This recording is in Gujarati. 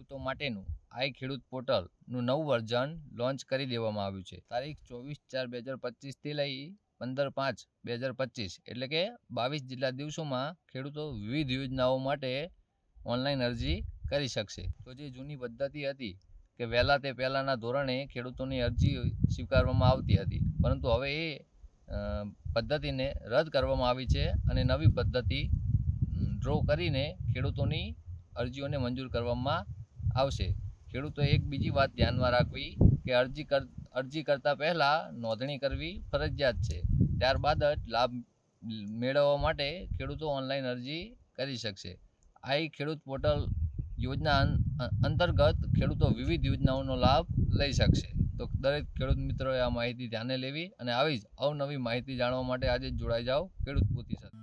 ખેડૂતો માટેનું આઈ ખેડૂત પોર્ટલનું નવું વર્ઝન લોન્ચ કરી દેવામાં આવ્યું છે. તારીખ 24/4/2025 લઈ 15/5/2025 એટલે કે 22 જેટલા દિવસોમાં ખેડૂતો વિવિધ યોજનાઓ માટે ઓનલાઈન અરજી કરી શકશે. તો જે જૂની પદ્ધતિ હતી કે વહેલા તે પહેલાંના ધોરણે ખેડૂતોની અરજી સ્વીકારવામાં આવતી હતી, પરંતુ હવે એ પદ્ધતિને રદ કરવામાં આવી છે અને નવી પદ્ધતિ ડ્રો કરીને ખેડૂતોની અરજીઓને મંજૂર કરવામાં આવશે. ખેડૂતોએ એક બીજી વાત ધ્યાનમાં રાખવી કે અરજી કરતાં પહેલાં નોંધણી કરવી ફરજિયાત છે. ત્યારબાદ જ લાભ મેળવવા માટે ખેડૂતો ઓનલાઈન અરજી કરી શકશે. આઈ ખેડૂત પોર્ટલ યોજના અંતર્ગત ખેડૂતો વિવિધ યોજનાઓનો લાભ લઈ શકશે. તો દરેક ખેડૂત મિત્રોએ આ માહિતી ધ્યાને લેવી અને આવી જ અવનવી માહિતી જાણવા માટે આજે જ જોડાઈ જાઓ ખેડૂત પોથી સાથે.